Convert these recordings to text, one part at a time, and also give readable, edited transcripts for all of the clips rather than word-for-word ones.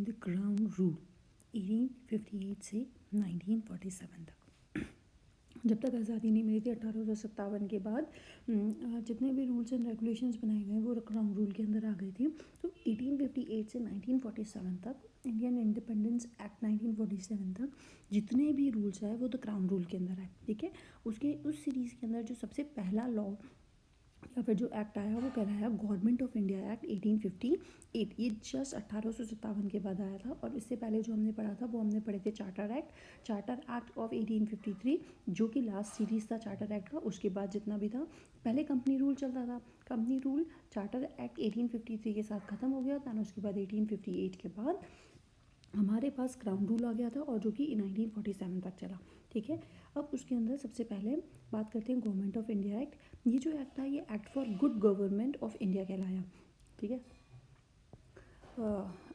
The crown rule 1858 से 1947 तक। जब तक आज़ादी नहीं मिली थी 1857 के बाद जितने भी रूल्स एंड रेगुलेशंस बनाए गए वो क्राउन रूल के अंदर आ गई थी। तो 1858 से 1947 तक, इंडियन इंडिपेंडेंस एक्ट 1947 तक जितने भी रूल्स आए वो द क्राउन रूल के अंदर आए। ठीक है, उसके उस सीरीज़ के अंदर जो सबसे पहला लॉ या फिर जो एक्ट आया वो कहलाया गवर्नमेंट ऑफ इंडिया एक्ट 1858। ये जस्ट 1857 के बाद आया था। और इससे पहले जो हमने पढ़ा था वो हमने पढ़े थे चार्टर एक्ट ऑफ 1853, जो कि लास्ट सीरीज़ था चार्टर एक्ट का। उसके बाद जितना भी था, पहले कंपनी रूल चलता था, कंपनी रूल चार्टर एक्ट 1853 के साथ ख़त्म हो गया था। उसके बाद 1858 के बाद हमारे पास क्राउन रूल आ गया था, और जो कि 1947 तक चला। ठीक है, अब उसके अंदर सबसे पहले बात करते हैं गवर्नमेंट ऑफ इंडिया एक्ट। ये जो एक्ट था ये act for good government of India कहलाया। ठीक है,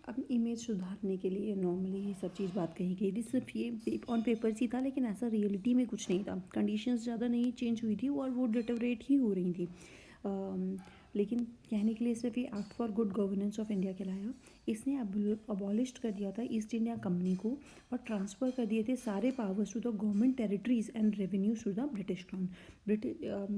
अब इमेज सुधारने के लिए नॉर्मली ये सब चीज़ बात कही गई थी। सिर्फ ये ऑन पेपर्स ही था, लेकिन ऐसा रियलिटी में कुछ नहीं था। कंडीशंस ज़्यादा नहीं चेंज हुई थी और वो डिटेरेट ही हो रही थी। लेकिन कहने के लिए सिर्फ ये act for good governance of India कहलाया। इसने अबॉलिश्ड कर दिया था ईस्ट इंडिया कंपनी को और ट्रांसफ़र कर दिए थे सारे powers to the government territories and revenues to the British crown.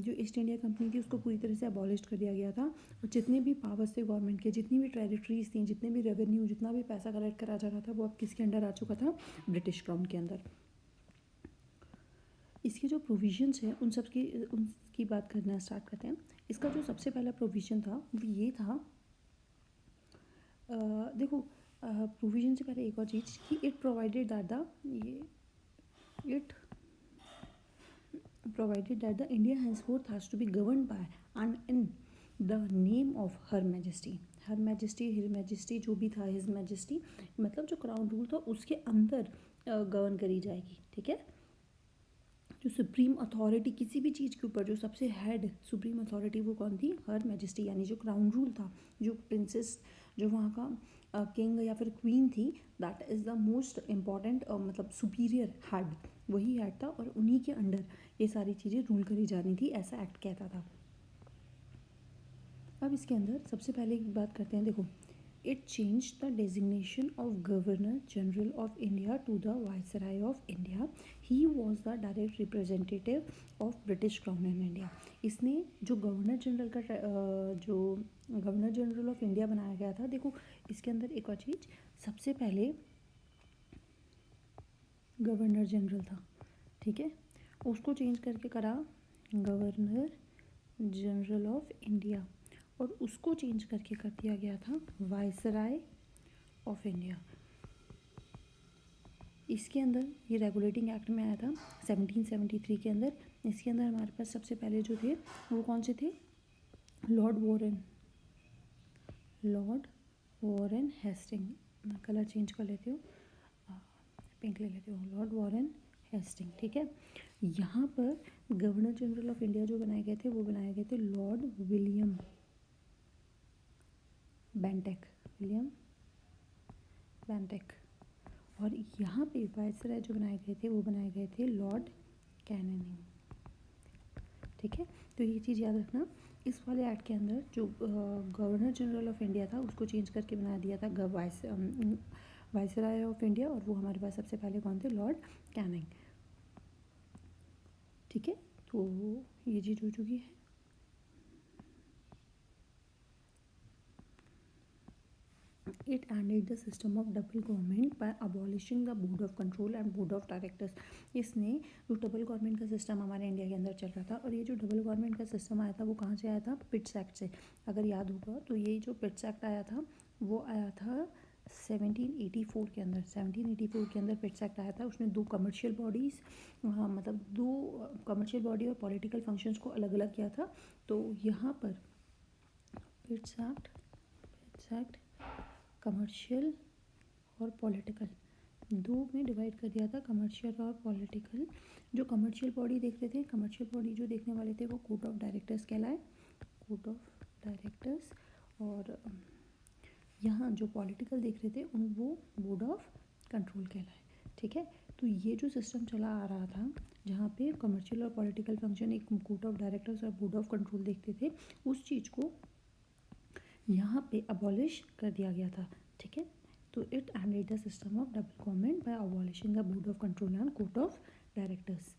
जो ईस्ट इंडिया कंपनी थी उसको पूरी तरह से अबॉलिश कर दिया गया था, और जितने भी पावर्स थे गवर्नमेंट के, जितनी भी टेरिटरीज थी, जितने भी रेवेन्यू, जितना भी पैसा कलेक्ट करा जा रहा था, वो अब किसके अंडर आ चुका था? ब्रिटिश क्राउन के अंदर। इसके जो प्रोविजंस हैं उनकी बात करना स्टार्ट करते हैं। इसका जो सबसे पहला प्रोविज़न था वो ये था, देखो प्रोविज़न से पहले एक और चीज़ कि it provided that the India henceforth has to be governed by and in the name of her majesty। Her majesty जो भी था, हिज मैजेस्टी, मतलब जो क्राउन रूल था उसके अंदर गवर्न करी जाएगी। ठीक है, जो सुप्रीम अथॉरिटी किसी भी चीज़ के ऊपर, जो सबसे हेड सुप्रीम अथॉरिटी वो कौन थी? हर मैजेस्टी, यानी जो क्राउन रूल था, जो प्रिंसेस, जो वहाँ का किंग या फिर क्वीन थी, that is the most important मतलब सुपीरियर हेड, वही हेड था और उन्हीं के अंडर ये सारी चीज़ें रूल करी जानी थी, ऐसा एक्ट कहता था। अब इसके अंदर सबसे पहले एक बात करते हैं। देखो, it change the designation of governor general of India to the viceroy of India. He was the direct representative of British crown in India. इसने जो गवर्नर जनरल ऑफ इंडिया बनाया गया था, देखो इसके अंदर एक और चीज़, सबसे पहले गवर्नर जनरल था। ठीक है, उसको चेंज करके करा गवर्नर जनरल ऑफ इंडिया, और उसको चेंज करके कर दिया गया था वाइसराय ऑफ इंडिया। इसके अंदर ये रेगुलेटिंग एक्ट में आया था 1773 के अंदर। इसके अंदर हमारे पास सबसे पहले जो थे वो कौन से थे? Lord Warren Hasting. मैं कलर चेंज कर लेती हूँ, पिंक ले लेती हूँ। Lord Warren Hasting. ठीक है, यहाँ पर गवर्नर जनरल ऑफ इंडिया जो बनाए गए थे वो बनाए गए थे लॉर्ड विलियम बेंटेक। और यहाँ पे वाइसराय जो बनाए गए थे वो बनाए गए थे लॉर्ड कैनिंग। ठीक है, तो ये चीज़ याद रखना। इस वाले एक्ट के अंदर जो गवर्नर जनरल ऑफ इंडिया था उसको चेंज करके बना दिया था वाइसराय ऑफ इंडिया, और वो हमारे पास सबसे पहले कौन थे? Lord Canning. ठीक है, तो ये चीज़ हो चुकी है। It ended the system of double government by abolishing the board of control and board of directors। इसने जो डबल गवर्नमेंट का सिस्टम हमारे इंडिया के अंदर चल रहा था, और ये जो डबल गवर्नमेंट का सिस्टम आया था वो कहाँ से आया था? पिट्स एक्ट से। अगर याद होगा तो ये जो पिट्स एक्ट आया था वो आया था 1784 के अंदर। 1784 के अंदर पिट्स एक्ट आया था। उसने दो कमर्शियल बॉडीज़, मतलब दो कमर्शियल बॉडी और पॉलिटिकल फंक्शंस को अलग अलग किया था। तो यहाँ पर पिट्स एक्ट कमर्शियल और पॉलिटिकल दो में डिवाइड कर दिया था, कमर्शियल और पॉलिटिकल। जो कमर्शियल बॉडी देख रहे थे, कमर्शियल बॉडी जो देखने वाले थे वो कोर्ट ऑफ डायरेक्टर्स कहलाए, कोर्ट ऑफ डायरेक्टर्स। और यहाँ जो पॉलिटिकल देख रहे थे वो बोर्ड ऑफ कंट्रोल कहलाए। ठीक है, तो ये जो सिस्टम चला आ रहा था जहाँ पे कमर्शियल और पॉलिटिकल फंक्शन एक कोर्ट ऑफ डायरेक्टर्स और बोर्ड ऑफ कंट्रोल देखते थे, उस चीज़ को यहाँ पे अबॉलिश कर दिया गया था। ठीक है, तो it ended the system of double government by abolishing the board of control and court of directors.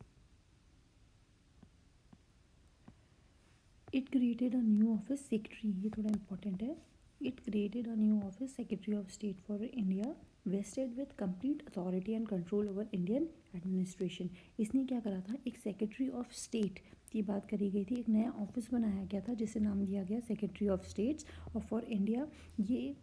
It created a new office secretary, ये थोड़ा important है. It created a new office secretary of state for India vested with complete authority and control over Indian administration. इसने क्या करा था, एक secretary of state की बात करी गई थी, एक नया ऑफिस बनाया गया था जिसे नाम दिया गया सेक्रेटरी ऑफ स्टेट्स और फॉर इंडिया. ये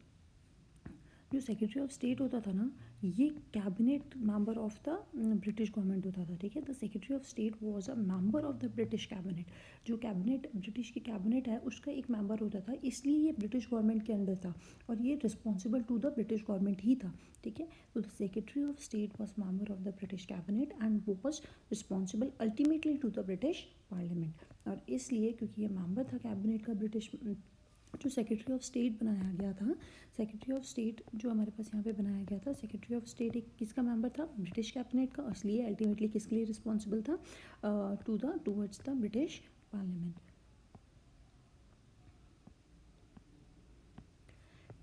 जो सेक्रेटरी ऑफ स्टेट होता था ना, ये cabinet member of the British government होता था. ठीक है, the secretary of state was a member of the British cabinet. जो कैबिनेट ब्रिटिश की कैबिनेट है उसका एक मेंबर होता था, इसलिए ये ब्रिटिश गवर्नमेंट के अंडर था और ये responsible to the British government ही था. ठीक है, तो the secretary of state was member of the British cabinet and was responsible ultimately to the British parliament. और इसलिए क्योंकि ये मेंबर था कैबिनेट का, ब्रिटिश जो सेक्रेटरी ऑफ स्टेट बनाया गया था, सेक्रेटरी ऑफ स्टेट जो हमारे पास यहाँ पे बनाया गया था, सेक्रेटरी ऑफ स्टेट एक किसका मेंबर था, ब्रिटिश कैबिनेट का. इसलिए अल्टीमेटली किसके लिए रिस्पॉन्सिबल था, towards the British parliament.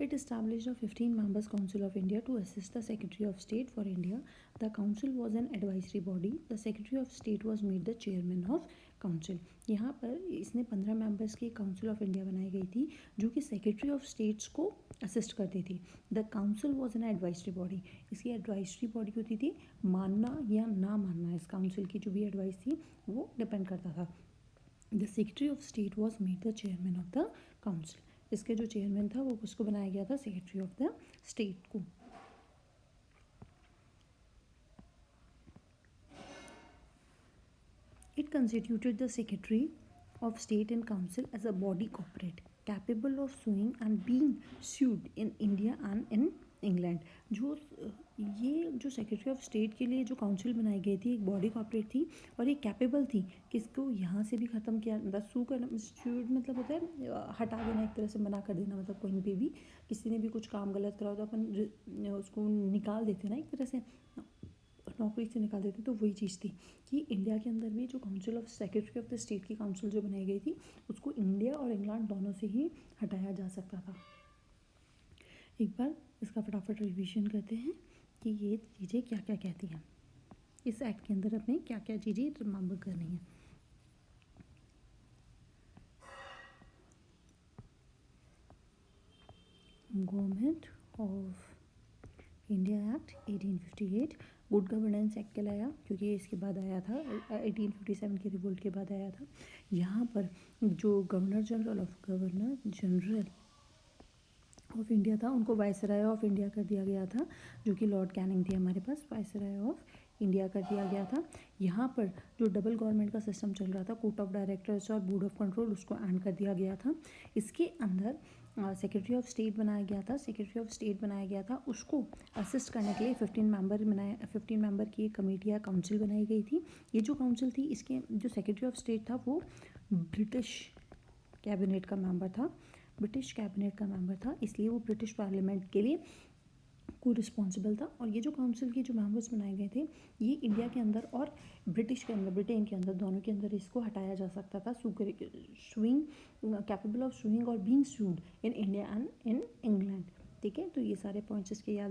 It established a 15 members Council of India to assist the Secretary of State for India. The council was an advisory body. The Secretary of State was made the chairman of council. यहाँ पर इसने 15 members की council of India बनाई गई थी जो कि secretary of states को असिस्ट करती थी. The council was an advisory body. इसकी एडवाइजरी बॉडी होती थी, मानना या ना मानना इस काउंसिल की जो भी एडवाइस थी वो डिपेंड करता था. The secretary of state was made the chairman of the council. इसके जो चेयरमैन था वो उसको बनाया गया था सेक्रेटरी ऑफ द स्टेट को. It constituted the Secretary of State and Council as a body corporate capable of suing and being sued in India and in England. जो ये जो सेक्रेटरी ऑफ स्टेट के लिए जो काउंसिल बनाई गई थी, एक बॉडी कॉर्पोरेट थी और ये कैपेबल थी किसको यहाँ से भी ख़त्म किया, मतलब सू करना, सूड मतलब होता है हटा देना, एक तरह से मना कर देना. मतलब कहीं पे भी किसी ने भी कुछ काम गलत करा हो तो अपन उसको निकाल देते ना, एक तरह से नौकरी से निकाल देते. तो वही चीज़ थी कि इंडिया के अंदर भी जो council of secretary of the state की काउंसिल जो बनाई गई थी उसको इंडिया और इंग्लैंड दोनों से ही हटाया जा सकता था. एक बार इसका फटाफट रिवीजन करते हैं कि ये चीज़ें क्या क्या कहती हैं. इस एक्ट के अंदर अपने क्या क्या चीज़ें रिमेंबर करनी है. Government of India act 1858. Good governance act कहलाया क्योंकि ये इसके बाद आया था, 1857 के रिवोल्ट के बाद आया था. यहाँ पर जो गवर्नर जनरल ऑफ इंडिया था उनको वाइसराय ऑफ इंडिया कर दिया गया था, जो कि लॉर्ड कैनिंग थे हमारे पास. वाइसराय ऑफ इंडिया कर दिया गया था. यहाँ पर जो डबल गवर्नमेंट का सिस्टम चल रहा था, कोर्ट ऑफ डायरेक्टर्स और बोर्ड ऑफ कंट्रोल, उसको एंड कर दिया गया था. इसके अंदर सेक्रेटरी ऑफ स्टेट बनाया गया था. सेक्रेटरी ऑफ स्टेट बनाया गया था, उसको असिस्ट करने के लिए 15 मेंबर की एक कमेटी या काउंसिल बनाई गई थी. ये जो काउंसिल थी, इसके जो सेक्रेटरी ऑफ स्टेट था वो ब्रिटिश कैबिनेट का मेंबर था, इसलिए वो ब्रिटिश पार्लियामेंट के लिए को रिस्पॉन्सिबल था. और ये जो काउंसिल के जो मेंबर्स बनाए गए थे, ये इंडिया के अंदर और ब्रिटेन के अंदर दोनों के अंदर इसको हटाया जा सकता था. सुइंग, कैपेबल ऑफ सुइंग और being sued in India and in England. ठीक है, तो ये सारे पॉइंट्स इसके याद